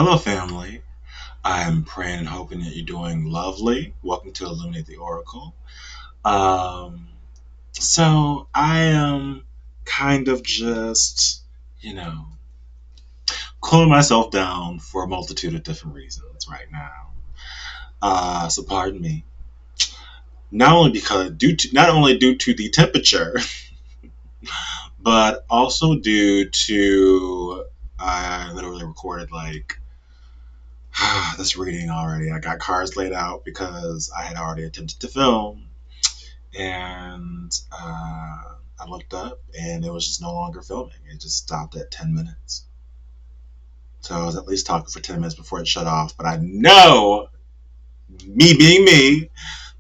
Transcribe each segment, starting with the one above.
Hello, family. I'm praying and hoping that you're doing lovely. Welcome to Illuminate the Oracle. Um, so I am kind of just, you know, cooling myself down for a multitude of different reasons right now. So pardon me. Not only due to the temperature, but also due to I literally recorded like this reading already. I got cards laid out because I had already attempted to film, and I looked up, and it was just no longer filming. It just stopped at 10 minutes. So I was at least talking for 10 minutes before it shut off. But I know, me being me,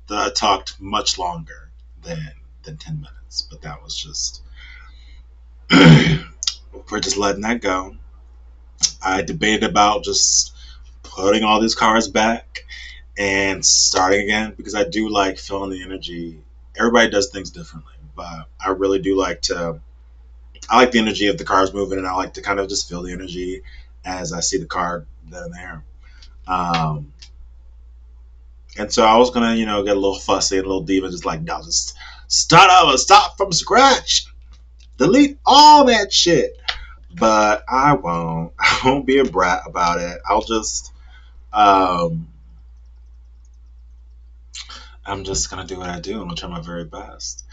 that I talked much longer than 10 minutes. But that was just we're just letting that go. I debated about just putting all these cards back and starting again because I do like feeling the energy. Everybody does things differently, but I really do like to. I like the energy of the cards moving, and I like to kind of just feel the energy as I see the card then and there. Um, and so I was gonna, get a little fussy and a little diva, just like, no, just start over, start from scratch, delete all that shit. But I won't. I won't be a brat about it. Um, I'm just gonna do what I do. I'm gonna try my very best.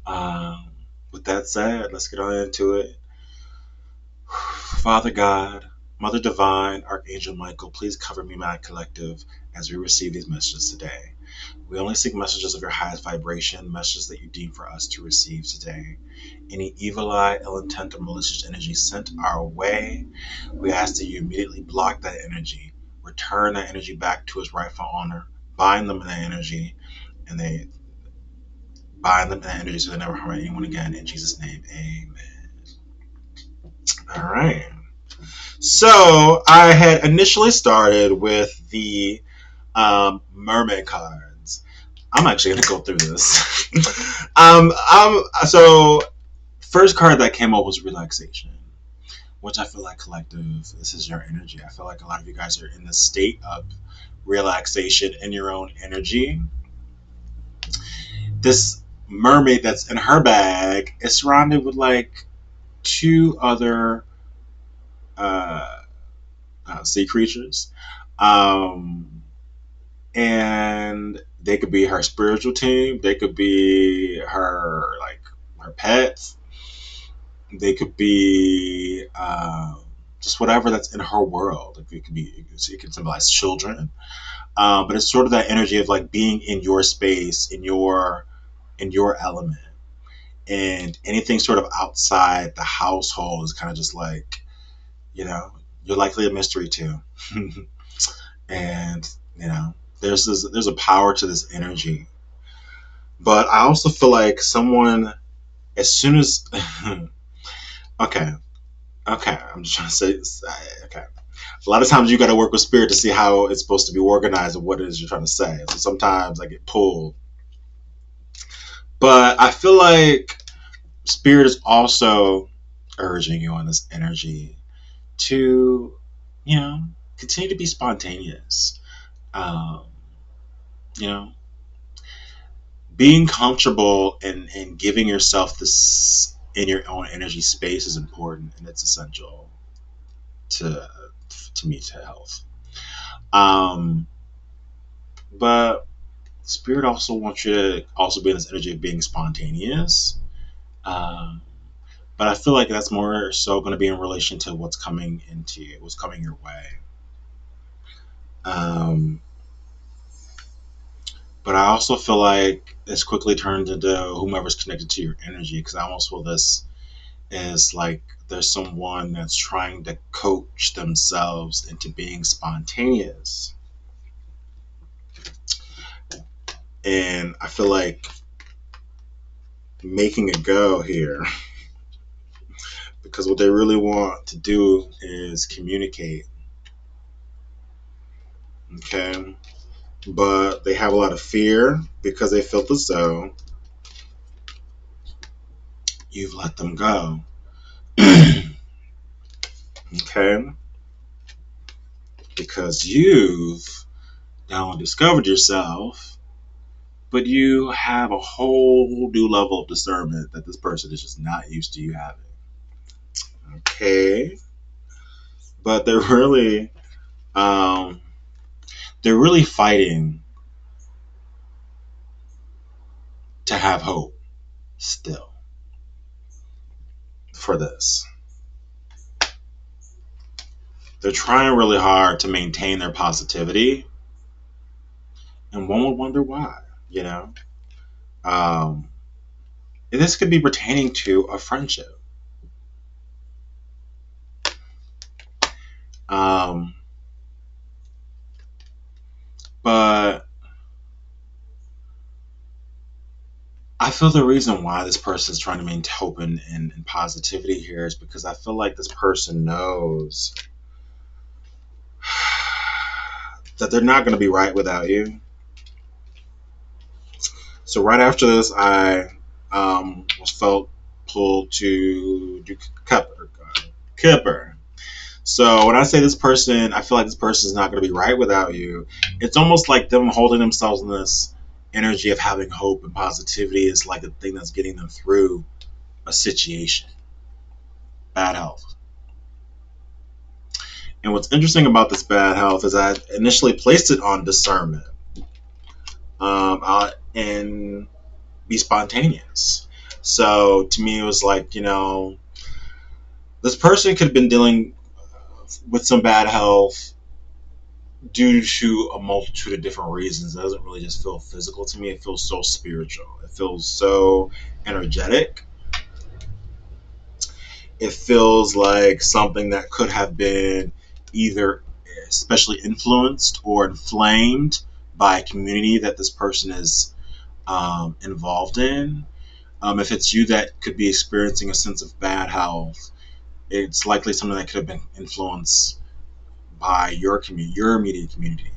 Um, with that said, let's get on into it. Father God, Mother Divine, Archangel Michael, please cover me, my collective, as we receive these messages today. We only seek messages of your highest vibration, messages that you deem for us to receive today. Any evil eye, ill intent, or malicious energy sent our way, we ask that you immediately block that energy, return that energy back to its rightful owner, bind them in that energy, and they bind them in that energy so they never harm anyone again. In Jesus' name, amen. All right. So I had initially started with the mermaid cards. I'm actually going to go through this. So first card that came up was relaxation, which I feel like collective, this is your energy. I feel like a lot of you guys are in the state of relaxation in your own energy. This mermaid that's in her bag is surrounded with like two other uh, sea creatures. Um, and they could be her spiritual team. They could be her pets. They could be just whatever that's in her world. Like it could symbolize children, but it's sort of that energy of like being in your space, in your element, and anything sort of outside the household is kind of just like you know you're likely a mystery too. And there's a power to this energy, but I also feel like someone, as soon as okay, I'm just trying to say this, okay, a lot of times you got to work with spirit to see how it's supposed to be organized and what it is you're trying to say, so sometimes I get pulled, but I feel like spirit is also urging you on this energy to you know continue to be spontaneous. um, you know Being comfortable and giving yourself this in your own energy space is important, and it's essential to me, to health. um but spirit also wants you to also be in this energy of being spontaneous. um but I feel like that's more so going to be in relation to what's coming your way. um but I also feel like this quickly turns into whomever's connected to your energy, because I almost feel this is like there's someone that's trying to coach themselves into being spontaneous. And I feel like making a go here because what they really want to do is communicate. Okay. But they have a lot of fear because they felt as though you've let them go. Okay. because you've not only discovered yourself, but you have a whole new level of discernment that this person is just not used to you having. Okay, but um, they're really fighting to have hope still for this. They're trying really hard to maintain their positivity, and one would wonder why. You know, um, this could be pertaining to a friendship. Um, but I feel the reason why this person is trying to maintain hope and positivity here is because I feel like this person knows that they're not going to be right without you. So right after this, I was felt pulled to do Kipper. So when I say this person, I feel like this person is not going to be right without you. It's almost like them holding themselves in this energy of having hope and positivity is like a thing that's getting them through a situation. Bad health. And what's interesting about this bad health is I initially placed it on discernment and be spontaneous. So to me, it was like, this person could have been dealing with some bad health due to a multitude of different reasons. It doesn't really just feel physical to me. It feels so spiritual. It feels so energetic. It feels like something that could have been either especially influenced or inflamed by a community that this person is involved in. If it's you that could be experiencing a sense of bad health, it's likely something that could have been influenced by your community, your immediate community.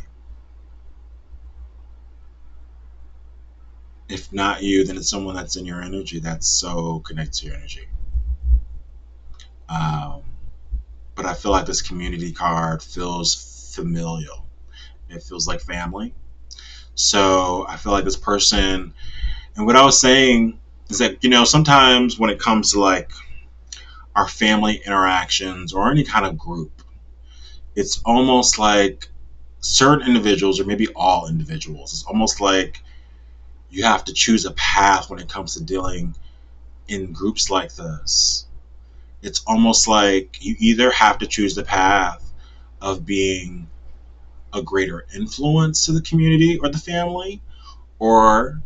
If not you, then it's someone that's in your energy that's so connected to your energy. Um, but I feel like this community card feels familial. It feels like family. So I feel like this person, and what I was saying is that, sometimes when it comes to like our family interactions or any kind of group, it's almost like certain individuals, or maybe all individuals, it's almost like you have to choose a path when it comes to dealing in groups like this. It's almost like you either have to choose the path of being a greater influence to the community or the family, or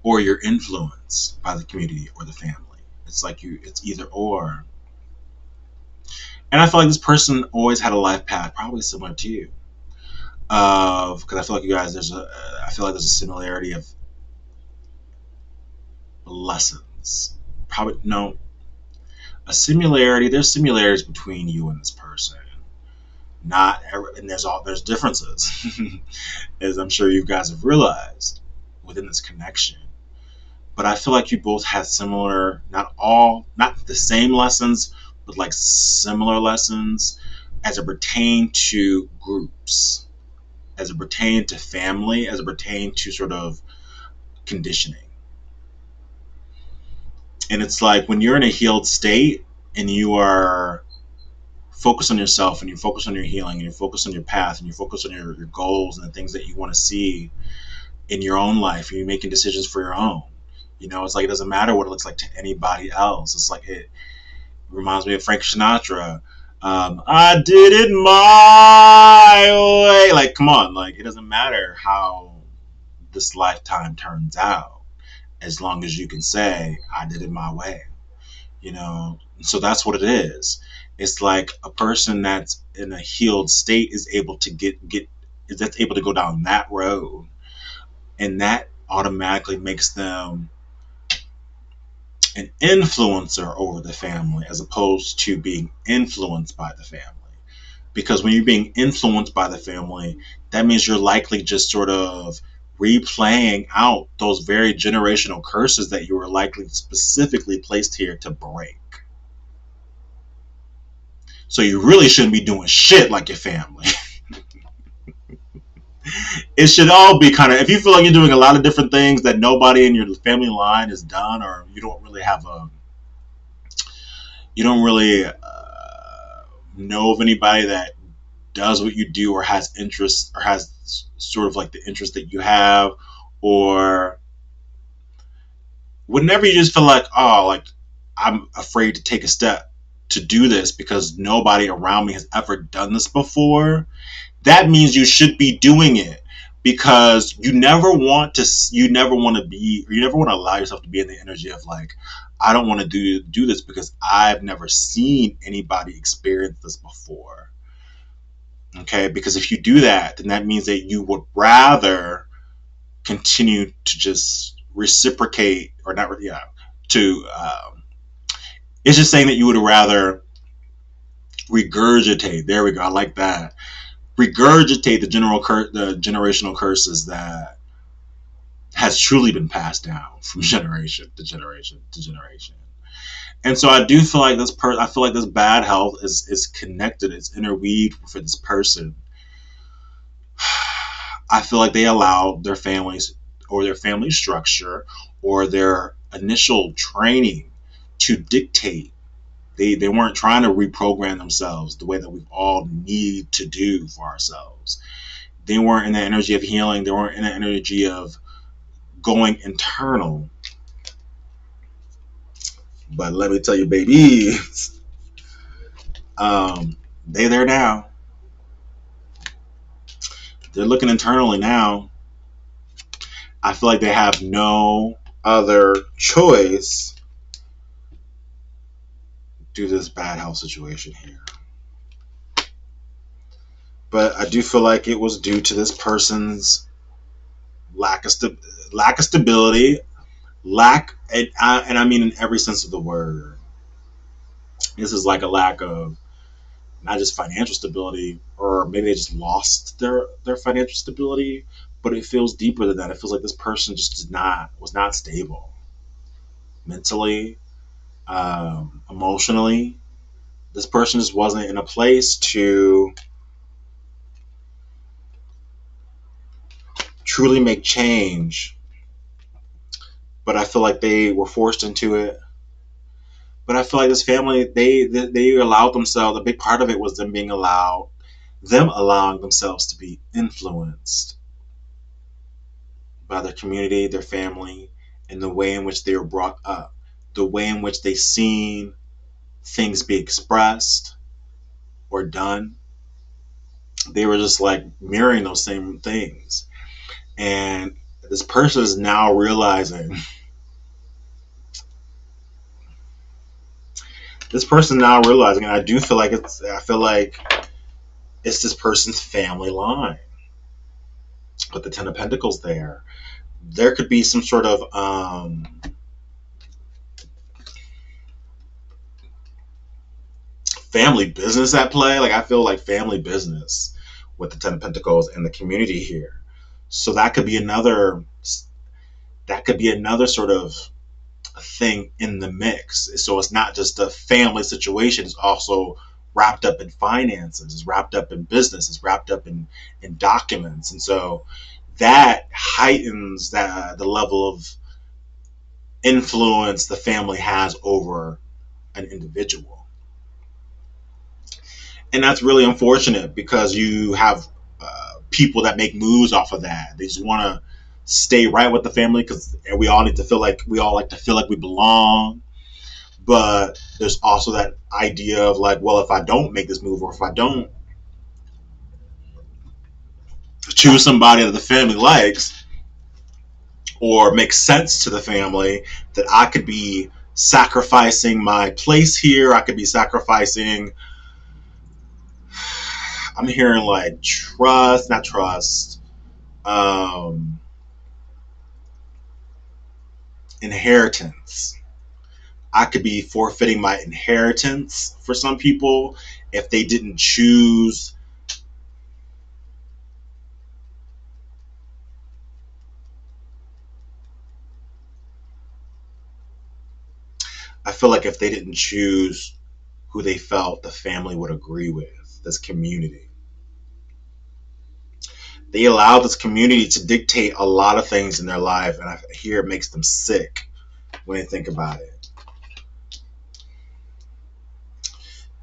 you're influenced by the community or the family. It's like it's either or. And I feel like this person always had a life path, probably similar to you. Because I feel like you guys, I feel like there's a similarity of lessons. Probably no, a similarity. There's similarities between you and this person. Not every, and there's differences, as I'm sure you guys have realized within this connection. But I feel like you both had similar, not the same lessons, but like similar lessons as it pertained to groups, as it pertained to family, as it pertained to sort of conditioning. And it's like when you're in a healed state and you are focused on yourself and you focus on your healing and you focus on your path and you focus on your goals and the things that you want to see in your own life and you're making decisions for your own. It's like it doesn't matter what it looks like to anybody else. It's like it reminds me of Frank Sinatra. I did it my way. Like, come on. Like, it doesn't matter how this lifetime turns out as long as you can say, I did it my way. So that's what it is. It's like a person that's in a healed state is able to that's able to go down that road, and that automatically makes them an influencer over the family as opposed to being influenced by the family. Because when you're being influenced by the family, that means you're likely just sort of replaying out those very generational curses that you were likely specifically placed here to break. So you really shouldn't be doing shit like your family. It should all be kind of, if you feel like you're doing a lot of different things that nobody in your family line has done, or you don't really know of anybody that does what you do or has interest or has sort of like the interest that you have, or whenever you just feel like, oh, like I'm afraid to take a step to do this because nobody around me has ever done this before, that means you should be doing it, because you never want to be, or you never want to allow yourself to be in the energy of like, I don't want to do this because I've never seen anybody experience this before. Okay, because if you do that, then that means that you would rather continue to just reciprocate, or not, yeah, to it's just saying that you would rather regurgitate, there we go, I like that, regurgitate the generational curses that has truly been passed down from generation to generation to generation. And so I do feel like I feel like this bad health is connected, it's interweaved for this person. I feel like they allowed their families, or their family structure, or their initial training to dictate. They weren't trying to reprogram themselves the way that we all need to do for ourselves. They weren't in the energy of healing. They weren't in the energy of going internal. But let me tell you, baby, they there now. They're looking internally now. I feel like they have no other choice due to this bad health situation here. But I do feel like it was due to this person's lack of lack of stability, and I mean in every sense of the word. This is like a lack of not just financial stability, or maybe they just lost their financial stability, but it feels deeper than that. It feels like this person just was not stable mentally, emotionally. This person just wasn't in a place to truly make change. But I feel like they were forced into it. But I feel like this family, they allowed themselves. A big part of it was them allowing themselves to be influenced by their community, their family, and the way in which they were brought up, the way in which they seen things be expressed or done. They were just like mirroring those same things. And this person is now realizing, and I do feel like it's this person's family line. With the Ten of Pentacles there could be some sort of family business at play. Like I feel like family business with the Ten of Pentacles and the community here. So that could be another sort of thing in the mix. So it's not just a family situation, it's also wrapped up in finances, it's wrapped up in business, it's wrapped up in documents. And so that heightens the level of influence the family has over an individual. And that's really unfortunate, because you have people that make moves off of that. They just want to stay right with the family, because we all like to feel like we belong. But there's also that idea of like, well, if I don't make this move, or if I don't choose somebody that the family likes or makes sense to the family, that I could be sacrificing my place here. I could be sacrificing, I'm hearing like not trust, um, inheritance. I could be forfeiting my inheritance for some people if they didn't choose. I feel like if they didn't choose who they felt the family would agree with, this community. They allow this community to dictate a lot of things in their life, and I hear it makes them sick when they think about it.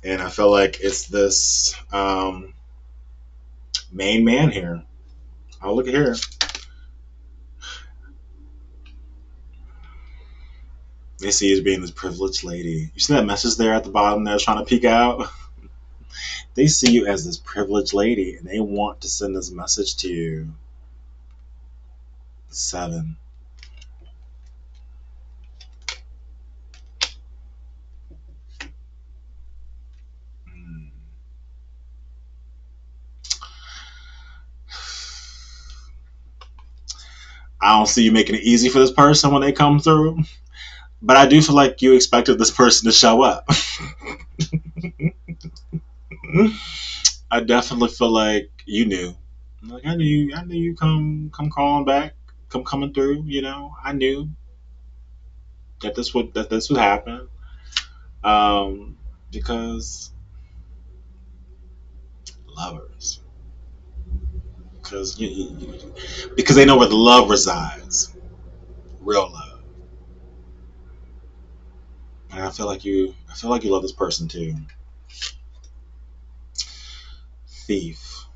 And I feel like it's this main man here. Oh, look at here. They see you as being this privileged lady. You see that message there at the bottom there trying to peek out? They see you as this privileged lady and they want to send this message to you. 7. Hmm. I don't see you making it easy for this person when they come through, but I do feel like you expected this person to show up. I definitely feel like you knew. Like I knew you come calling back, come coming through. You know, I knew that this would happen. Because lovers, because because they know where the love resides, real love. And I feel like you love this person too. Thief.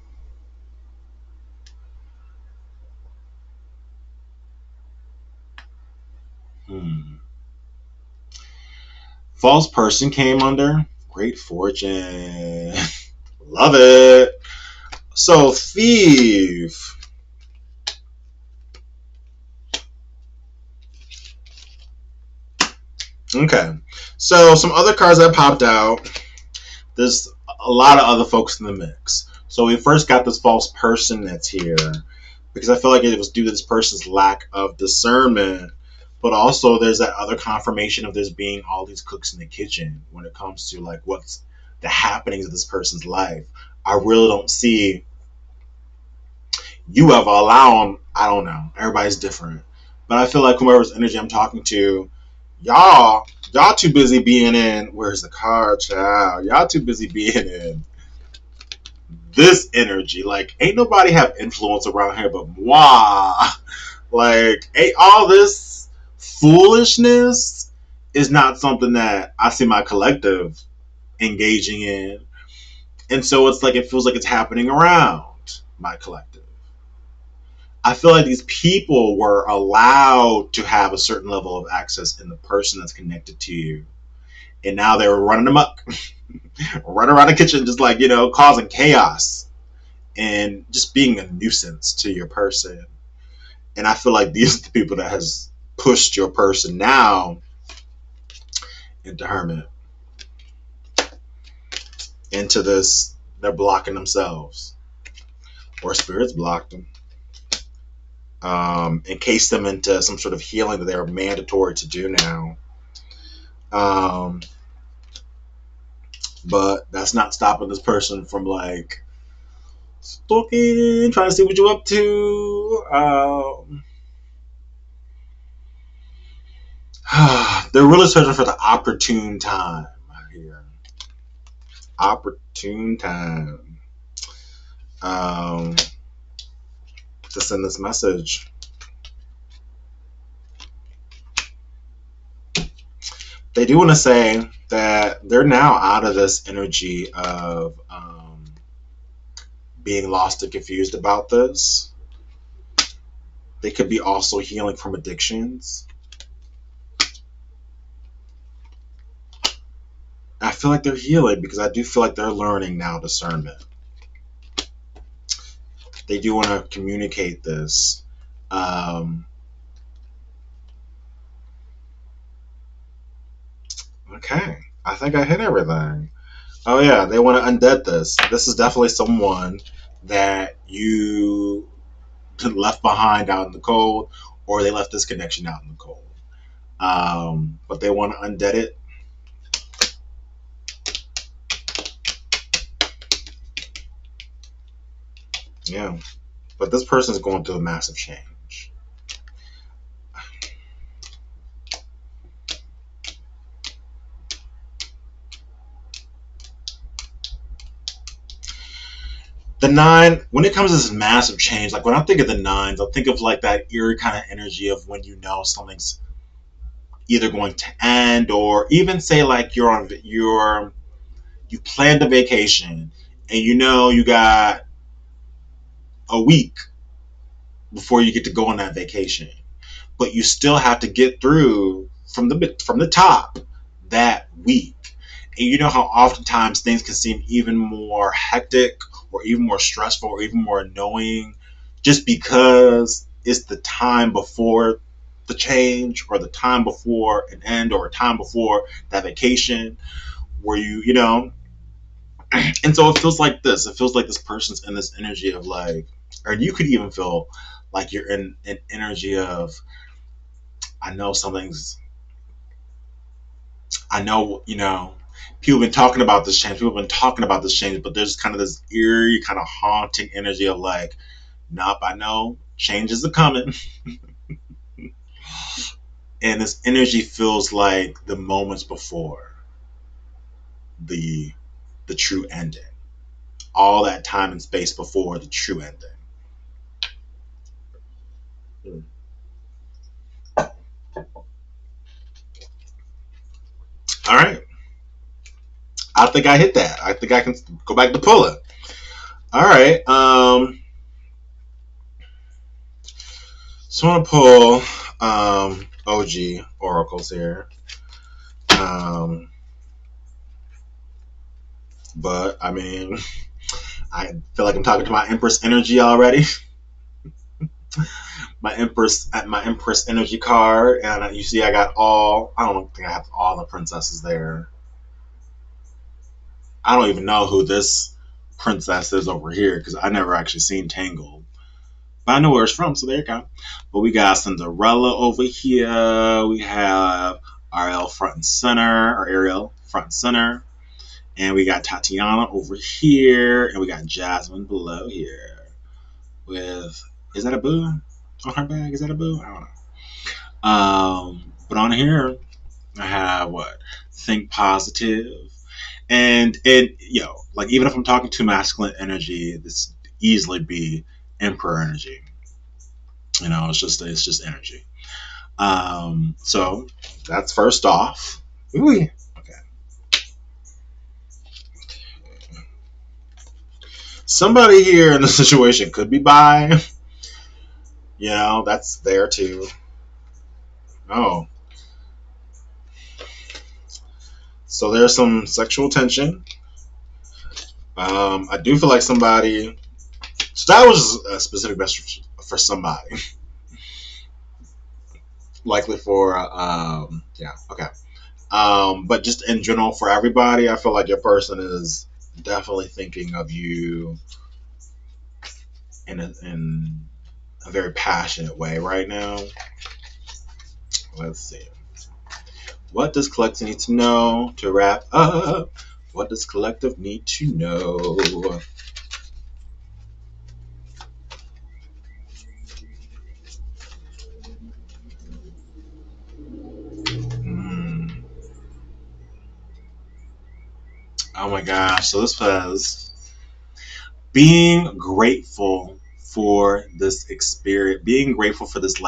Hmm. False person came under great fortune. Love it. So thief. Okay. So some other cards that popped out. There's a lot of other folks in the mix. So we first got this false person that's here because I feel like it was due to this person's lack of discernment, but also there's that other confirmation of there's being all these cooks in the kitchen when it comes to like what's the happenings of this person's life. I really don't see you ever allowing. I don't know. Everybody's different, but I feel like whoever's energy I'm talking to, y'all too busy being in. Where's the card, child? Y'all too busy being in this energy. Like, ain't nobody have influence around here but moi. Like, ain't all this foolishness is not something that I see my collective engaging in. And so it's like, it feels like it's happening around my collective. I feel like these people were allowed to have a certain level of access in the person that's connected to you. And now they were running amok, running around the kitchen, just like, causing chaos and just being a nuisance to your person. And I feel like these are the people that has pushed your person now into hermit, into this. They're blocking themselves, or spirits blocked them, encased them into some sort of healing that they're mandatory to do now. Um, but that's not stopping this person from like stalking, trying to see what you're up to. They're really searching for the opportune time here. Opportune time um, to send this message. They do want to say that they're now out of this energy of being lost and confused about this. They could be also healing from addictions. I feel like they're healing because I do feel like they're learning now discernment. They do want to communicate this. Okay, I think I hit everything. Oh yeah, they want to undead this. This is definitely someone that you left behind out in the cold, or they left this connection out in the cold. But they want to undead it. Yeah, but this person is going through a massive change. The nine, when it comes to this massive change, like when I think of the nines, I think of like that eerie kind of energy of when you know something's either going to end, or even say like you planned a vacation and you know you got a week before you get to go on that vacation, but you still have to get through from the top that week. And you know how oftentimes things can seem even more hectic or even more stressful or even more annoying just because it's the time before the change or the time before an end or a time before that vacation where you know. And so it feels like this. It feels like this person's in this energy of like, or you could even feel like you're in an energy of, I know something's, I know, you know, people have been talking about this change. People have been talking about this change, but there's kind of this eerie, kind of haunting energy of like, nope, I know changes are coming. And this energy feels like the moments before the the true ending. All that time and space before the true ending. Mm. All right. I think I hit that. I think I can go back to pulling. All right. So I want to pull OG oracles here. Um, but I mean, I feel like I'm talking to my Empress energy already. My Empress energy card, and you see, I got all. I don't think I have all the princesses there. I don't even know who this princess is over here because I never actually seen Tangled. But I know where it's from, so there you go. But we got Cinderella over here. We have Ariel front and center, or Ariel front and center. And we got Tatiana over here. And we got Jasmine below here. With, is that a boo on her bag? Is that a boo? I don't know. But on here, I have what? Think positive. And like even if I'm talking to masculine energy, this easily be emperor energy. It's just energy. So that's first off. Ooh, okay. Somebody here in the situation could be bi. That's there too. Oh, so there's some sexual tension. I do feel like somebody. So that was a specific message for somebody. Likely for yeah, okay. But just in general for everybody, I feel like your person is definitely thinking of you in a very passionate way right now. Let's see. What does collective need to know to wrap up? What does collective need to know? Mm. Oh my gosh. So this was being grateful for this experience, being grateful for this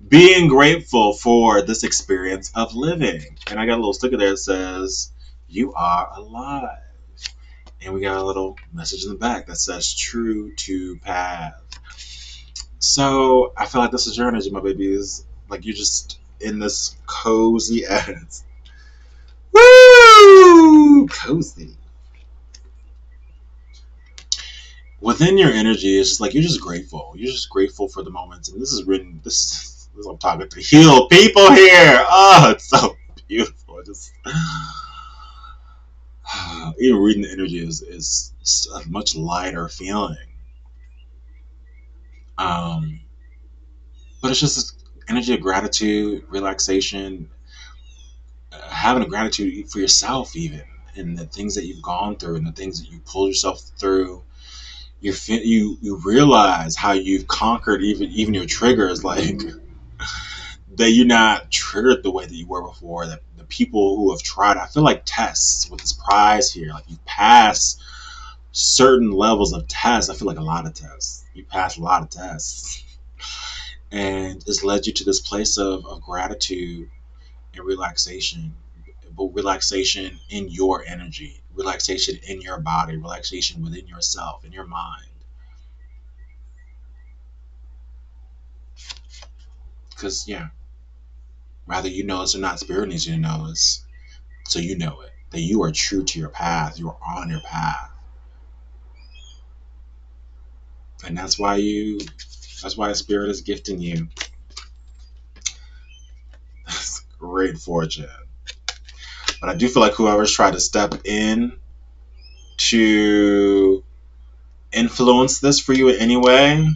being grateful for this experience of living. And I got a little sticker there that says, "You are alive." And we got a little message in the back that says, "True to path." So I feel like this is your energy, my babies. Like you're just in this cozy ass. Woo! Cozy. Within your energy, it's just like you're just grateful. You're just grateful for the moments. And this is written, this I'm talking to heal people here. Oh, it's so beautiful. Just even reading the energy is a much lighter feeling. Um, but it's just this energy of gratitude, relaxation, having a gratitude for yourself, even, and the things that you've gone through and the things that you pulled yourself through. You realize how you've conquered even your triggers, like that you're not triggered the way that you were before. That the people who have tried, I feel like tests with this prize here, like you pass certain levels of tests. I feel like a lot of tests. You passed a lot of tests. And it's led you to this place of gratitude and relaxation. But relaxation in your energy, relaxation in your body, relaxation within yourself, in your mind. Because, yeah, rather you know this or not, spirit needs you to know this. So you know it. That you are true to your path. You are on your path. And that's why spirit is gifting you. That's great fortune. But I do feel like whoever's tried to step in to influence this for you in any way,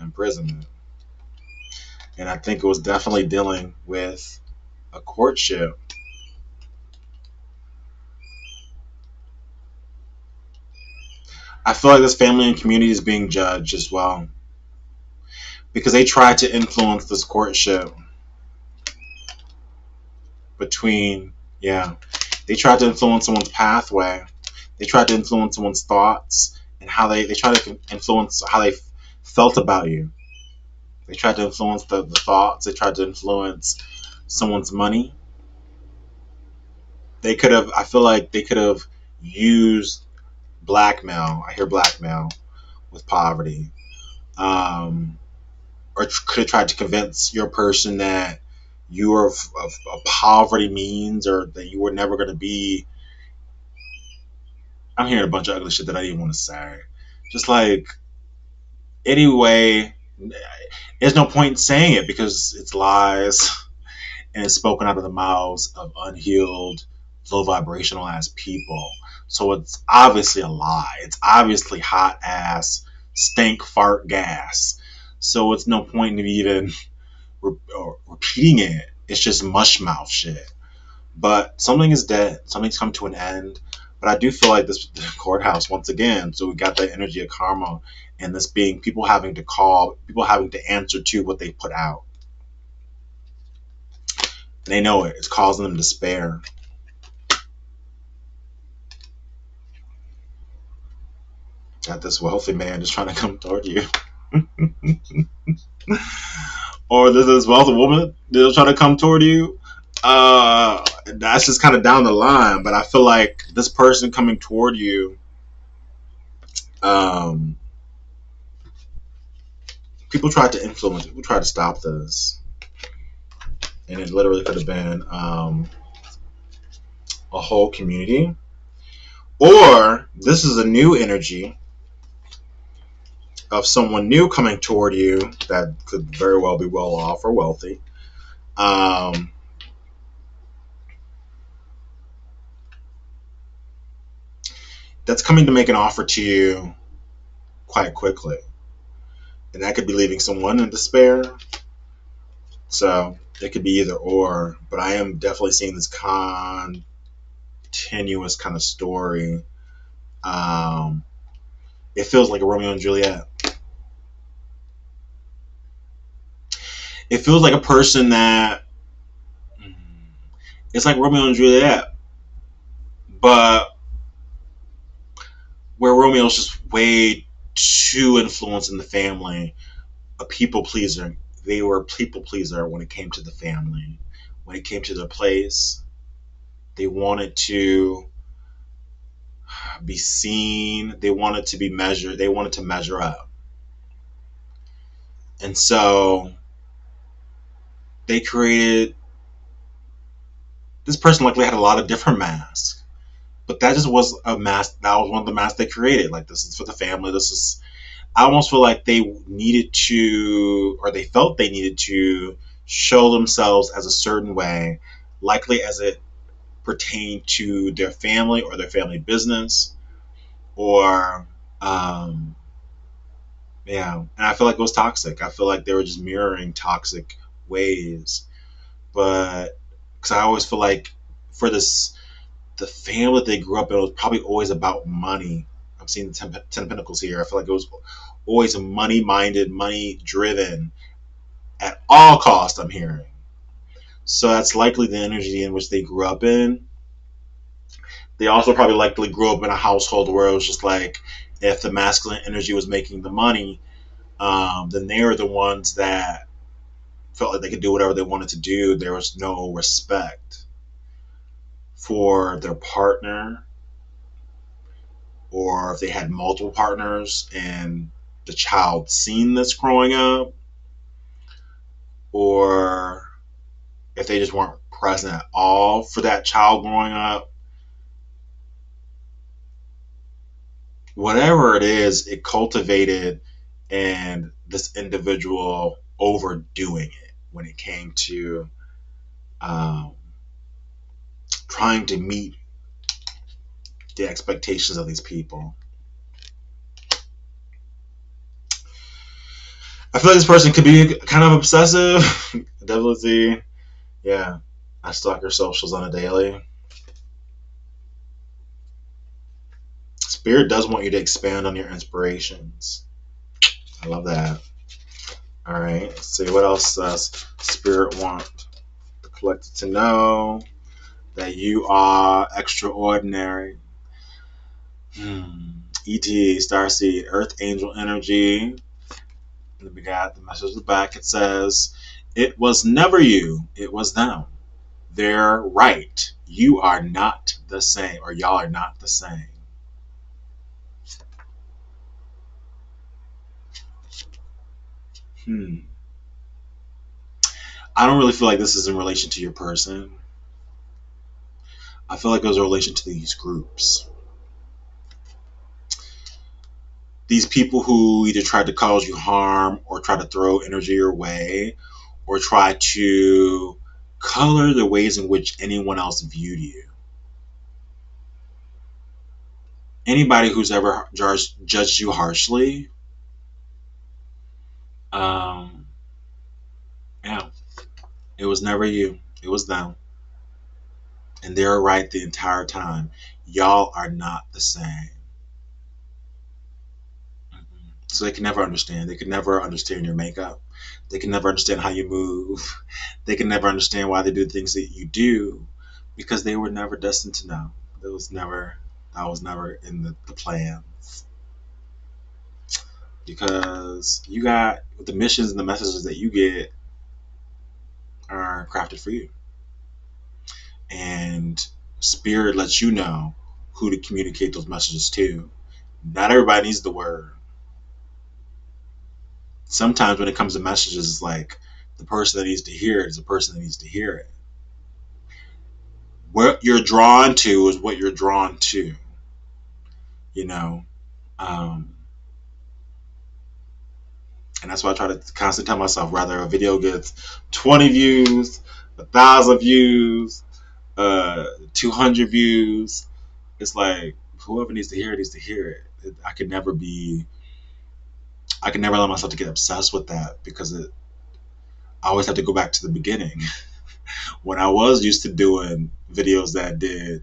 imprisonment. And I think it was definitely dealing with a courtship. I feel like this family and community is being judged as well because they tried to influence this courtship between, yeah, they tried to influence someone's pathway. They tried to influence someone's thoughts and how they tried to influence how they felt about you. They tried to influence the thoughts. They tried to influence someone's money. They could have, I feel like they could have used blackmail. I hear blackmail with poverty. Or could have tried to convince your person that you are of poverty means or that you were never going to be. I'm hearing a bunch of ugly shit that I didn't want to say. Just like, anyway, there's no point in saying it because it's lies and it's spoken out of the mouths of unhealed, low vibrational ass people. So it's obviously a lie. It's obviously hot ass, stank fart gas. So it's no point in even repeating it. It's just mush mouth shit. But something is dead. Something's come to an end. But I do feel like this the courthouse once again. So we got that energy of karma, and this being people having to call, people having to answer to what they put out. And they know it. It's causing them despair. Got this wealthy man just trying to come toward you. Or there's this wealthy woman that's trying to come toward you. That's just kind of down the line. But I feel like this person coming toward you, um, people tried to influence, people tried to stop this. And it literally could have been a whole community. Or this is a new energy of someone new coming toward you that could very well be well off or wealthy. Um, that's coming to make an offer to you quite quickly. And that could be leaving someone in despair. So it could be either or. But I am definitely seeing this continuous kind of story. Um, it feels like a Romeo and Juliet. It feels like a person that it's like Romeo and Juliet, but where Romeo's just way too influenced in the family, a people pleaser. They were a people pleaser when it came to the family. When it came to their place, they wanted to be seen. They wanted to be measured. They wanted to measure up. And so they created this person likely had a lot of different masks. But that just was a mask. That was one of the masks they created. Like, this is for the family. This is. I almost feel like they needed to, or they felt they needed to, show themselves as a certain way, likely as it pertained to their family or their family business, or yeah. And I feel like it was toxic. I feel like they were just mirroring toxic ways. But because I always feel like for this, the family that they grew up in was probably always about money. I'm seeing the Ten of Pentacles here. I feel like it was always money minded, money driven at all costs, I'm hearing. So that's likely the energy in which they grew up in. They also probably likely grew up in a household where it was just like, if the masculine energy was making the money, then they were the ones that felt like they could do whatever they wanted to do. There was no respect for their partner, or if they had multiple partners and the child seen this growing up, or if they just weren't present at all for that child growing up. Whatever it is, it cultivated and this individual overdoing it when it came to um, trying to meet the expectations of these people. I feel like this person could be kind of obsessive. Definitely, yeah. I stalk your socials on a daily. Spirit does want you to expand on your inspirations. I love that. All right, let's see what else does Spirit want the collective to know. That you are extraordinary. ET, Starseed, Earth Angel Energy. And then we got the message at the back. It says, "It was never you, it was them. They're right. You are not the same, or y'all are not the same." Hmm. I don't really feel like this is in relation to your person. I feel like it was in relation to these groups. These people who either tried to cause you harm or try to throw energy your way or try to color the ways in which anyone else viewed you. Anybody who's ever judged you harshly, um, yeah, it was never you. It was them. And they're right the entire time. Y'all are not the same. So they can never understand. They can never understand your makeup. They can never understand how you move. They can never understand why they do things that you do because they were never destined to know. That was never in the plans. Because you got the missions and the messages that you get are crafted for you. And Spirit lets you know who to communicate those messages to. Not everybody needs the word. Sometimes when it comes to messages, it's like the person that needs to hear it is the person that needs to hear it. What you're drawn to is what you're drawn to. You know, um, and that's why I try to constantly tell myself, whether a video gets 20 views, 1,000 views, 200 views, it's like whoever needs to hear it needs to hear it. I can never allow myself to get obsessed with that because I always have to go back to the beginning when I was used to doing videos that did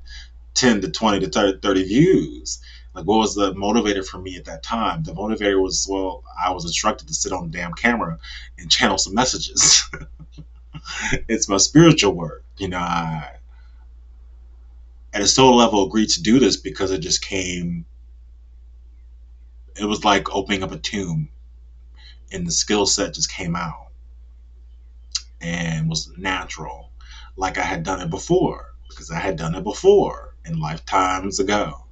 10 to 20 to 30 views. Like, what was the motivator for me at that time? The motivator was, well, I was instructed to sit on the damn camera and channel some messages. It's my spiritual work. I, at a soul level, agreed to do this because it just came, it was like opening up a tomb, and the skill set just came out and was natural, like I had done it before, because I had done it before in lifetimes ago.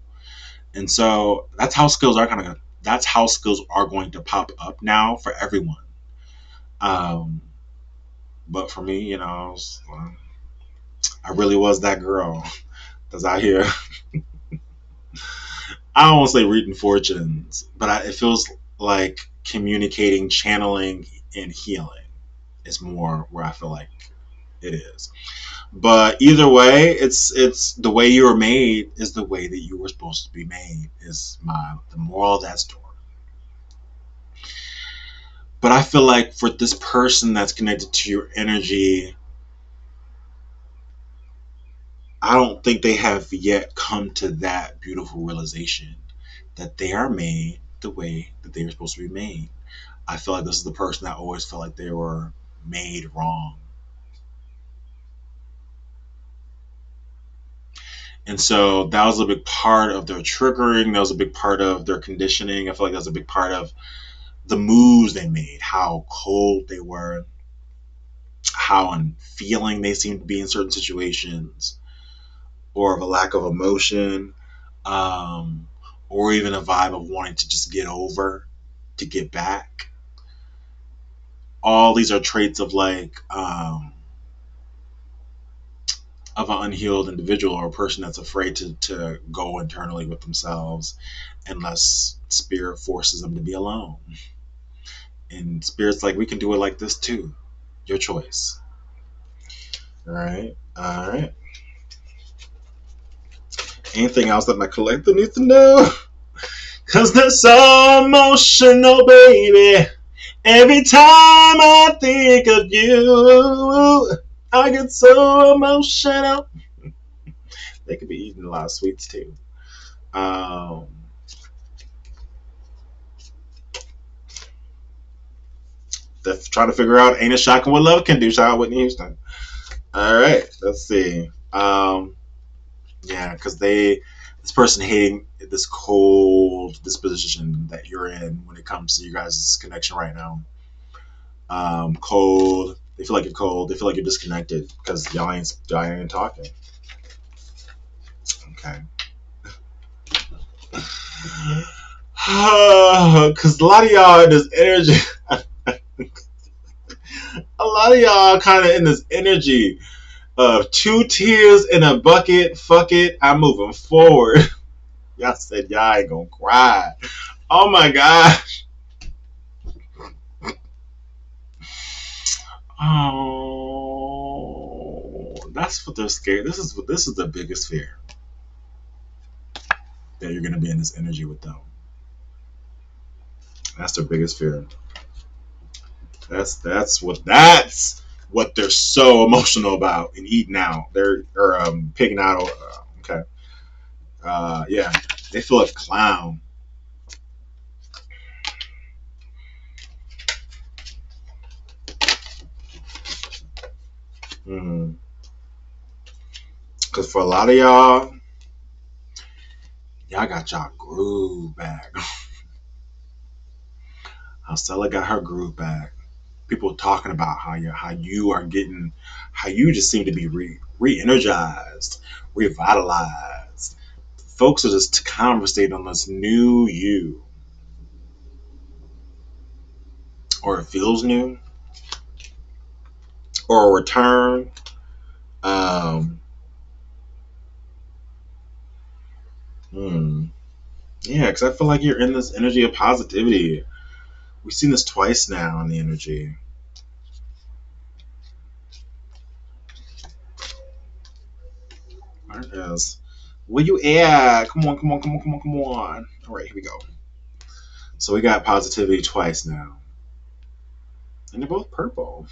And so that's how skills are going to pop up now for everyone. Um, but for me, I really was that girl that's out here. I don't want to say reading fortunes, but it feels like communicating, channeling, and healing is more where I feel like it is. But either way, it's the way you were made is the way that you were supposed to be made. Is the moral of that story. But I feel like for this person that's connected to your energy, I don't think they have yet come to that beautiful realization that they are made the way that they were supposed to be made. I feel like this is the person that always felt like they were made wrong. And so that was a big part of their triggering. That was a big part of their conditioning. I feel like that was a big part of the moves they made, how cold they were, how unfeeling they seemed to be in certain situations, or of a lack of emotion, um, or even a vibe of wanting to just get over, to get back. All these are traits of of an unhealed individual or a person that's afraid to go internally with themselves unless spirit forces them to be alone. And spirit's like, we can do it like this too. Your choice. All right. All right. Anything else that my collector needs to know? Cause they're so emotional, baby. Every time I think of you, I get so emotional. They could be eating a lot of sweets too. Um, they're trying to figure out ain't it shocking what love can do, child Whitney Houston. All right, let's see. Yeah, because this person hating this cold disposition that you're in when it comes to you guys' connection right now. Cold. They feel like you're cold. They feel like you're disconnected because y'all ain't talking. Okay. Because a lot of y'all in this energy, a lot of y'all kind of in this energy of two tears in a bucket. Fuck it, I'm moving forward. Y'all said y'all ain't gonna cry. Oh my god. Oh, that's what they're scared. This is the biggest fear that you're gonna be in this energy with them. That's their biggest fear. That's what they're so emotional about and eating out. They're or pigging out. Okay. Yeah, they feel like a clown. Because for a lot of y'all got y'all groove back. How Stella got her groove back. People talking about how you are getting, how you just seem to be re-energized, revitalized. Folks are just conversating on this new you, or it feels new, or a return. Um, hmm. Yeah, because I feel like you're in this energy of positivity. We've seen this twice now in the energy. There it is. Where you at? Come on, come on, come on, come on, come on. All right, here we go. So we got positivity twice now. And they're both purple.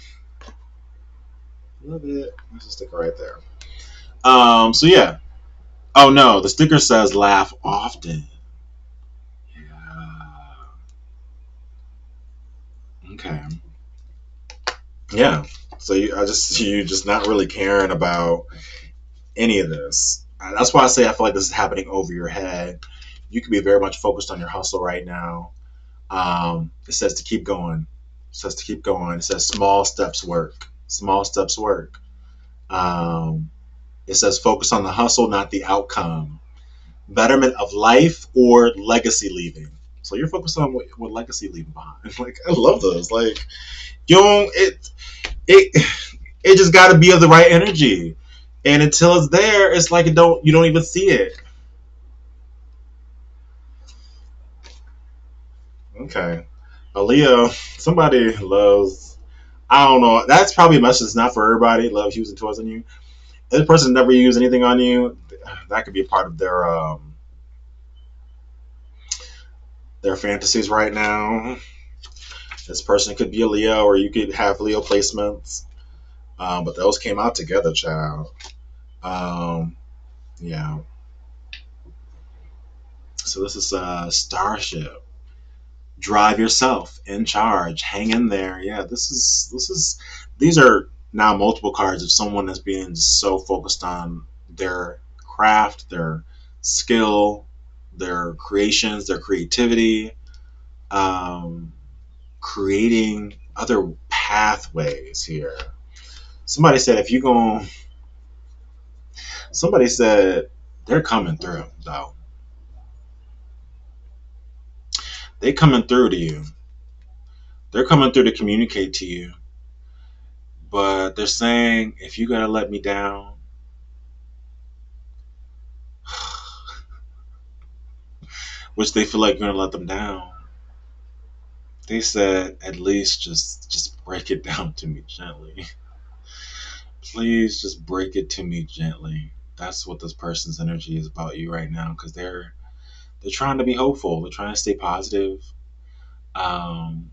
Love it. There's a sticker right there. So yeah. Oh no, the sticker says laugh often. Yeah. Okay. Yeah. So I just see you just not really caring about any of this. That's why I say I feel like this is happening over your head. You could be very much focused on your hustle right now. It says to keep going. It says to keep going. It says small steps work. Small steps work. Um, it says focus on the hustle, not the outcome. Betterment of life or legacy leaving. So you're focused on what legacy leaving behind. Like I love those. Like you don't it it just got to be of the right energy. And until it's there, it's like you don't even see it. Okay. Aaliyah, somebody loves. I don't know. That's probably a message that's not for everybody. Loves using toys on you. If this person never used anything on you, that could be a part of their fantasies right now. This person could be a Leo, or you could have Leo placements. But those came out together, child. Um, yeah. So this is Starship. Drive yourself, in charge, hang in there. Yeah, this is these are now multiple cards of someone that's being so focused on their craft, their skill, their creations, their creativity, um, creating other pathways here. Somebody said if you go, somebody said they're coming through though. They coming through to you. They're coming through to communicate to you. But they're saying if you gotta let me down, which they feel like you're gonna let them down, they said at least just break it down to me gently. Please just break it to me gently. That's what this person's energy is about you right now because they're trying to be hopeful. They're trying to stay positive. Um,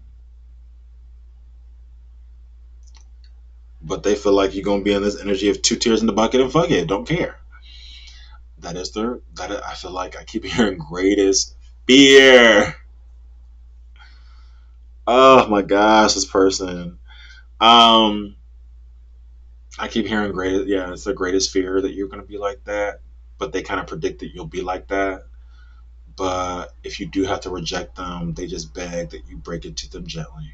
but they feel like you're gonna be in this energy of two tears in the bucket and fuck it, don't care. That is their I feel like I keep hearing greatest fear. Oh my gosh, this person. Um, I keep hearing great. Yeah, it's the greatest fear that you're gonna be like that. But they kind of predict that you'll be like that. But if you do have to reject them, they just beg that you break it to them gently.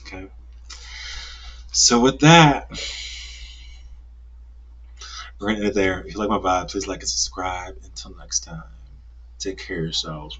Okay. So with that, we're gonna end it there. If you like my vibe, please like and subscribe. Until next time, take care of yourselves.